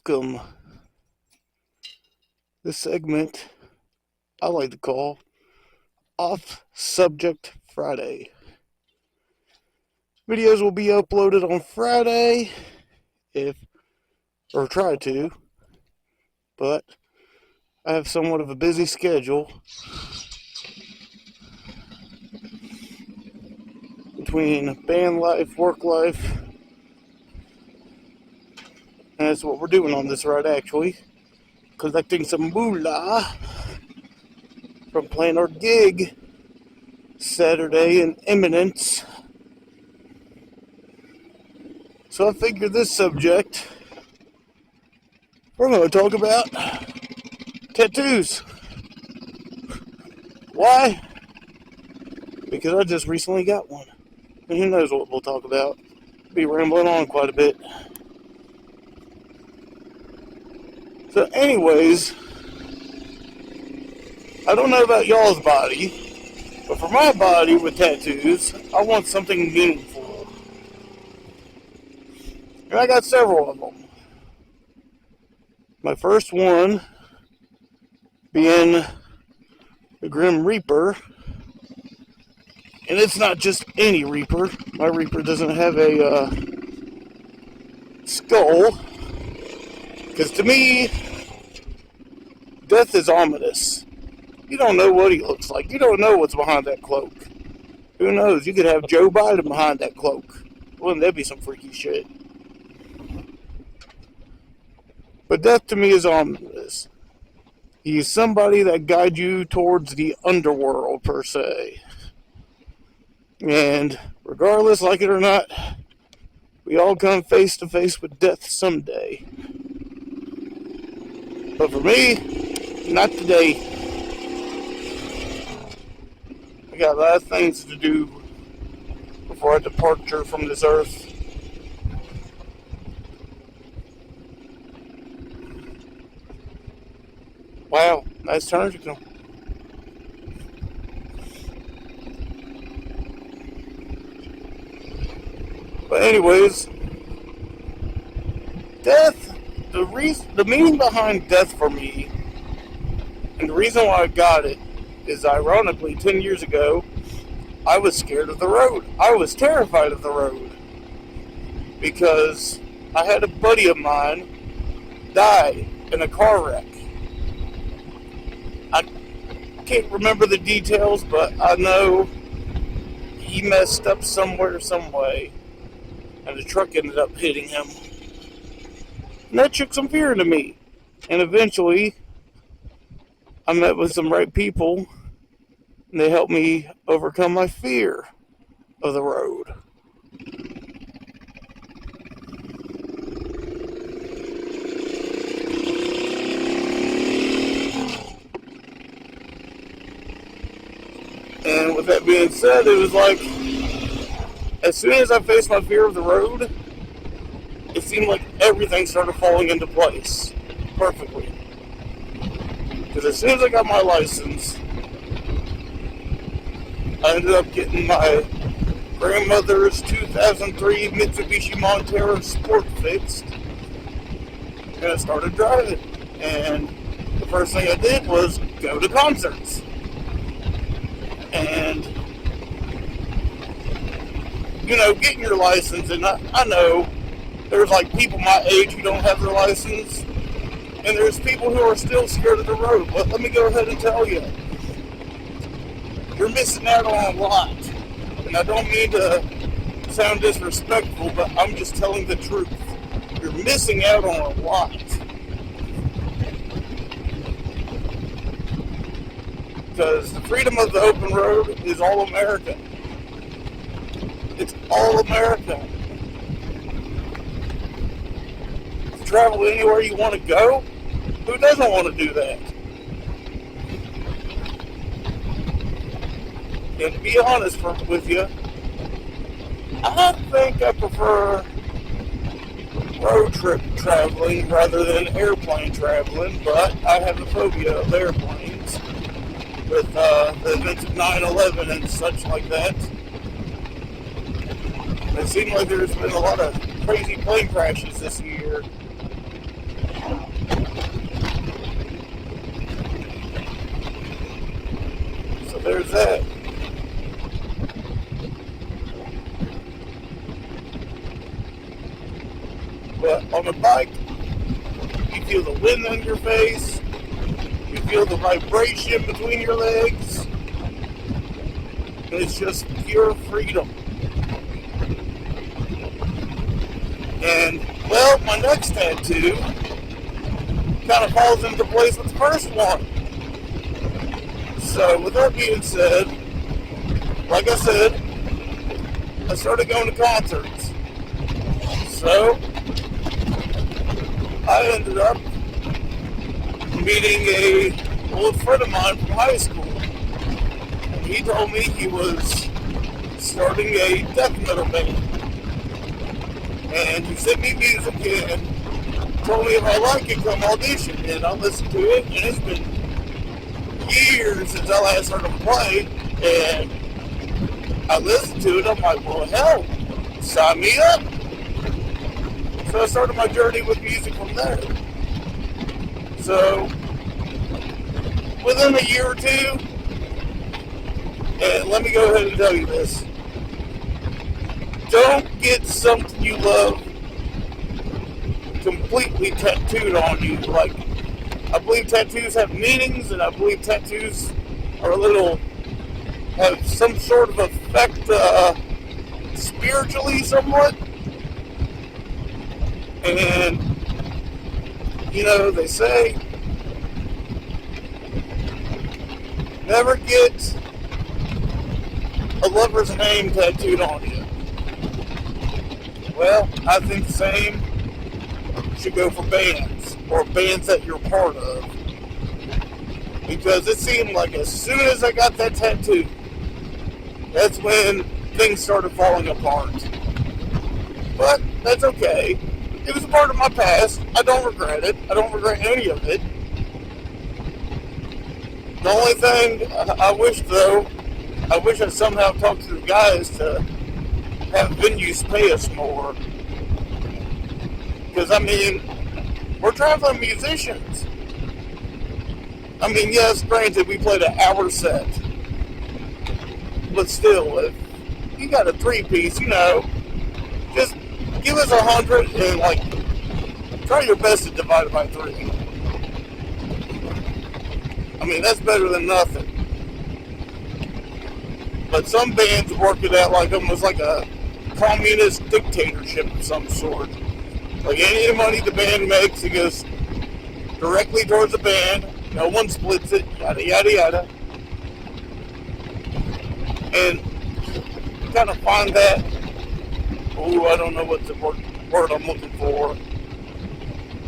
welcome. This segment I like to call Off Subject Friday. Videos will be uploaded on Friday, or try to, but I have somewhat of a busy schedule between band life, work life, and that's what we're doing on this ride actually. Collecting some moolah from playing our gig Saturday in Eminence. So I figured this subject, we're going to talk about tattoos. Why? Because I just recently got one. And who knows what we'll talk about. Be rambling on quite a bit. So anyways, I don't know about y'all's body, but for my body with tattoos, I want something meaningful. And I got several of them. My first one being the Grim Reaper. And it's not just any Reaper. My Reaper doesn't have a skull. Because to me, death is ominous. You don't know what he looks like. You don't know what's behind that cloak. Who knows? You could have Joe Biden behind that cloak. Wouldn't that be some freaky shit? But death to me is ominous. He's somebody that guides you towards the underworld, per se. And regardless, like it or not, we all come face to face with death someday. But for me, not today. I got a lot of things to do before I departure from this earth. Wow, nice turn. But anyways, death, the meaning behind death for me, and the reason why I got it, is ironically 10 years ago, I was scared of the road. I was terrified of the road. Because I had a buddy of mine die in a car wreck. I can't remember the details, but I know he messed up somewhere, some way, and the truck ended up hitting him. And that took some fear into me. And eventually, I met with some right people, and they helped me overcome my fear of the road. And with that being said, it was like, as soon as I faced my fear of the road, it seemed like everything started falling into place perfectly. Because as soon as I got my license, I ended up getting my grandmother's 2003 Mitsubishi Montero Sport fixed, and I started driving. And the first thing I did was go to concerts. And, you know, getting your license, and I know there's like people my age who don't have their license, and there's people who are still scared of the road. But let me go ahead and tell you, you're missing out on a lot. And I don't mean to sound disrespectful, but I'm just telling the truth. You're missing out on a lot. Because the freedom of the open road is all America. It's all America. To travel anywhere you want to go, who doesn't want to do that? And to be honest with you, I think I prefer road trip traveling rather than airplane traveling, but I have a phobia of airplanes with the events of 9/11 and such like that. It seems like there's been a lot of crazy plane crashes this year. So there's that. But on a bike, you feel the wind on your face, you feel the vibration between your legs, and it's just pure freedom. And, well, my next tattoo kind of falls into place with the first one. So, with that being said, like I said, I started going to concerts. So, I ended up meeting a old friend of mine from high school. And he told me he was starting a death metal band. And he sent me music and told me if I like it, come audition. And I listened to it, and it's been years since I last heard him play. And I listened to it, I'm like, well, hell, sign me up. So I started my journey with music from there. So, within a year or two, and let me go ahead and tell you this, don't get something you love completely tattooed on you. Like, I believe tattoos have meanings, and I believe tattoos are have some sort of effect spiritually somewhat. And, you know, they say, never get a lover's name tattooed on you. Well, I think the same should go for bands, or bands that you're part of. Because it seemed like as soon as I got that tattoo, that's when things started falling apart. But that's okay. It was a part of my past. I don't regret it. I don't regret any of it. The only thing I wish, though, I wish I somehow talked to the guys to have venues pay us more. Because, I mean, we're traveling musicians. I mean, yes, granted, we played an hour set. But still, if you got a 3-piece, you know, just give us 100 and, like, try your best to divide it by 3. I mean, that's better than nothing. But some bands work it out like almost like a communist dictatorship of some sort. Like any of the money the band makes, it goes directly towards the band. No one splits it, yada, yada, yada. And you kind of find that, I don't know what the word I'm looking for,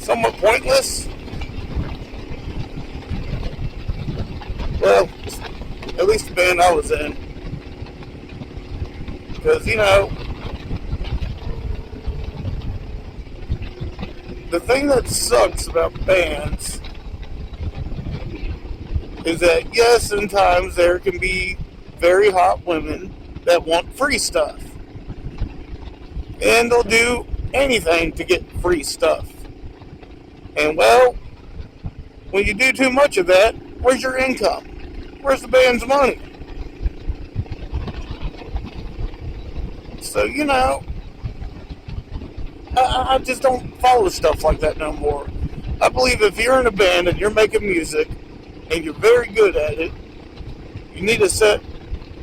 somewhat pointless. Well, at least the band I was in. Because, you know, the thing that sucks about bands is that, yes, sometimes there can be very hot women that want free stuff. And they'll do anything to get free stuff. And, well, when you do too much of that, where's your income? Where's the band's money? So, you know, I just don't follow stuff like that no more. I believe if you're in a band and you're making music and you're very good at it, you need to set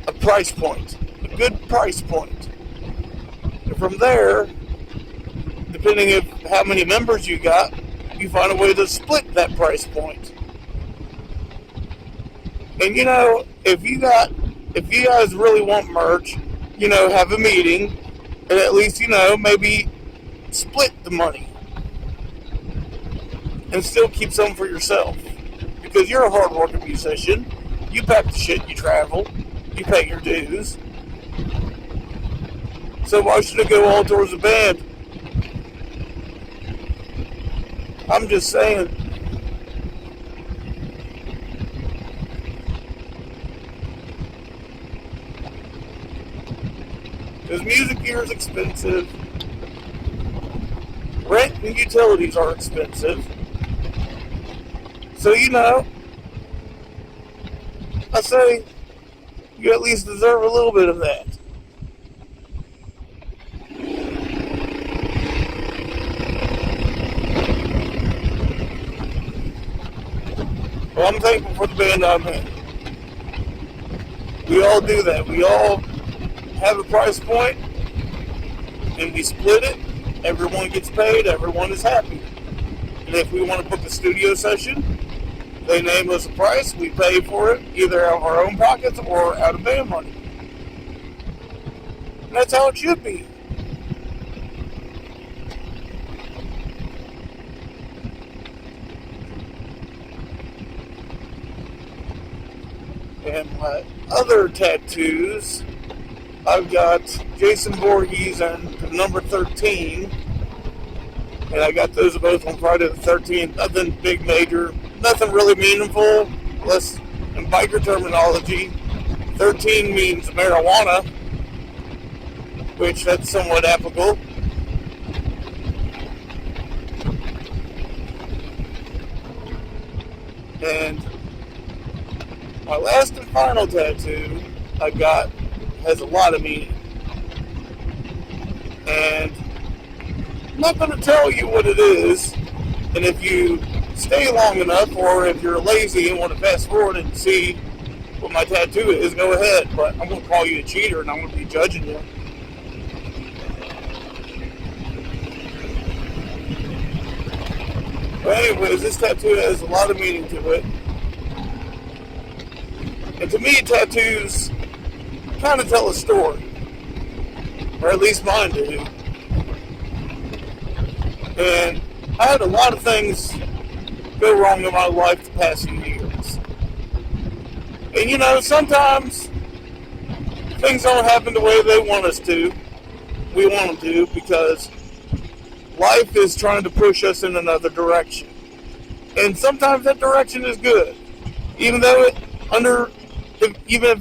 a price point, a good price point. And from there, depending on how many members you got, you find a way to split that price point. And, you know, if you guys really want merch, you know, have a meeting and at least, you know, maybe split the money and still keep some for yourself. Because you're a hard-working musician. You pack the shit, you travel, you pay your dues. So why should it go all towards the band? I'm just saying. Because music here is expensive. Rent and utilities are expensive. So, you know, I say, you at least deserve a little bit of that. Well, I'm thankful for the band I'm in. We all do that. We all have a price point, and we split it. Everyone gets paid. Everyone is happy. And if we want to book a studio session, they name us a price. We pay for it, either out of our own pockets or out of band money. And that's how it should be. And my other tattoos, I've got Jason Voorhees and the number 13. And I got those both on Friday the 13th. Nothing big major, nothing really meaningful, unless in biker terminology, 13 means marijuana, which that's somewhat applicable. And my last and final tattoo I got has a lot of meaning. And I'm not going to tell you what it is. And if you stay long enough, or if you're lazy and want to fast forward and see what my tattoo is, go ahead. But I'm going to call you a cheater and I'm going to be judging you. But anyways, this tattoo has a lot of meaning to it. And to me, tattoos kind of tell a story. Or at least mine do. And I had a lot of things go wrong in my life the past few years. And you know, sometimes things don't happen the way they want us to. We want them to, because life is trying to push us in another direction. And sometimes that direction is good, even if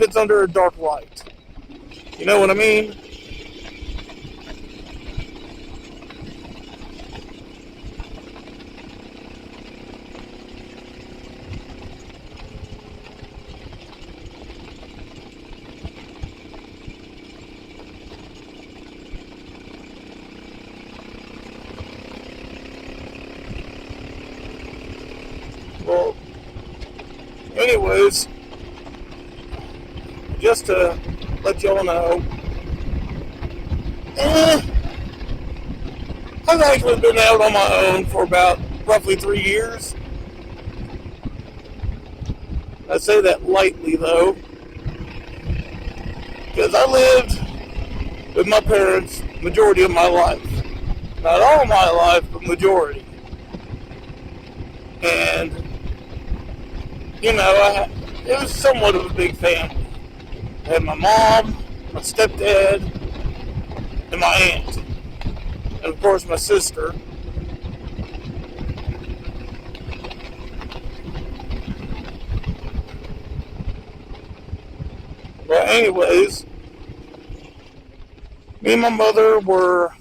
it's under a dark light. You know what I mean? Well, anyways, just to let y'all know, I've actually been out on my own for about roughly 3 years. I say that lightly, though, because I lived with my parents majority of my life. Not all of my life, but majority. And, you know, it was somewhat of a big family. I had my mom, my stepdad, and my aunt. And, of course, my sister. But anyways, me and my mother were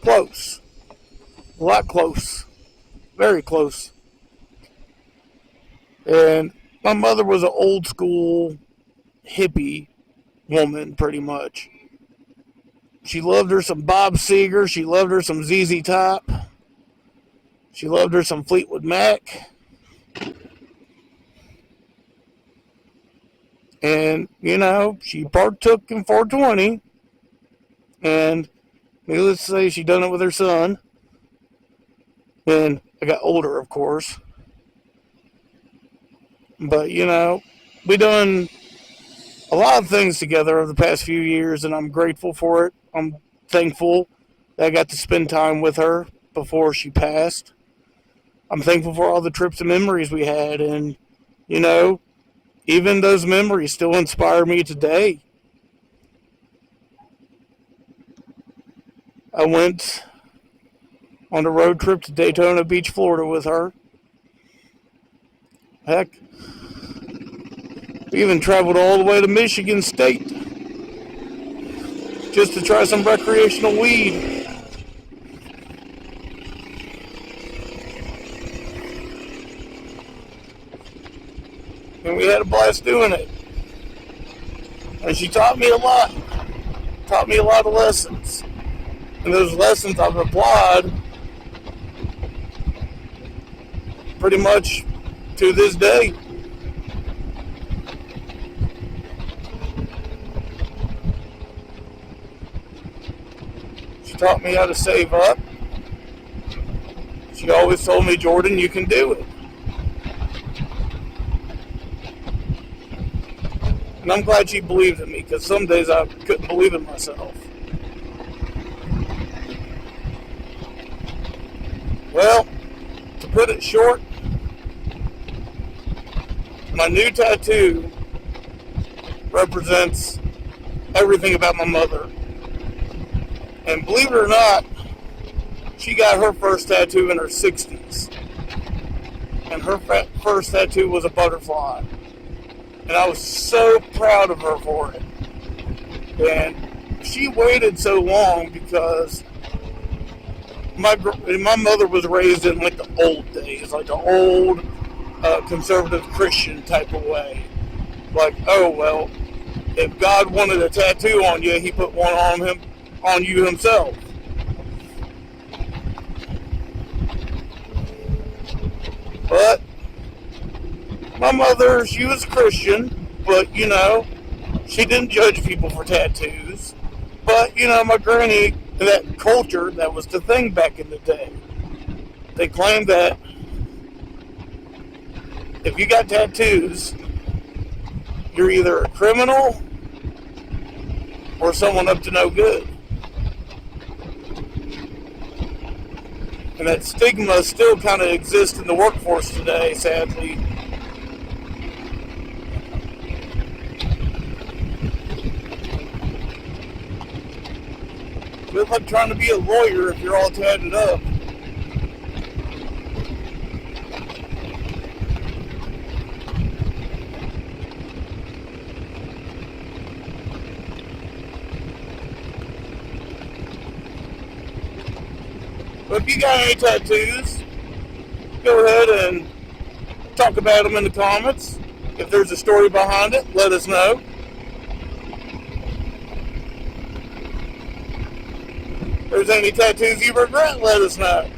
close. A lot close. Very close. And my mother was an old school hippie woman, pretty much. She loved her some Bob Seger. She loved her some ZZ Top. She loved her some Fleetwood Mac. And, you know, she partook in 420. And needless to say, she done it with her son. When I got older, of course. But, you know, we done a lot of things together over the past few years, and I'm grateful for it. I'm thankful that I got to spend time with her before she passed. I'm thankful for all the trips and memories we had, and, you know, even those memories still inspire me today. I went on a road trip to Daytona Beach, Florida with her. Heck, we even traveled all the way to Michigan State just to try some recreational weed. And we had a blast doing it. And she taught me a lot. Taught me a lot of lessons. And those lessons I've applied pretty much to this day. She taught me how to save up. She always told me, Jordan, you can do it. And I'm glad she believed in me, because some days I couldn't believe in myself. Well, to put it short, my new tattoo represents everything about my mother. And believe it or not, she got her first tattoo in her 60s. And her first tattoo was a butterfly. And I was so proud of her for it. And she waited so long because my mother was raised in like the old days, like the old conservative Christian type of way. Like, oh well, if God wanted a tattoo on you, he put one on you himself. But my mother, she was Christian, but you know, she didn't judge people for tattoos. But you know, my granny, that culture, that was the thing back in the day. They claimed that if you got tattoos, you're either a criminal or someone up to no good. And that stigma still kind of exists in the workforce today, sadly. It's like trying to be a lawyer if you're all tatted up. But if you got any tattoos, go ahead and talk about them in the comments. If there's a story behind it, let us know. If there's any tattoos you regret, let us know.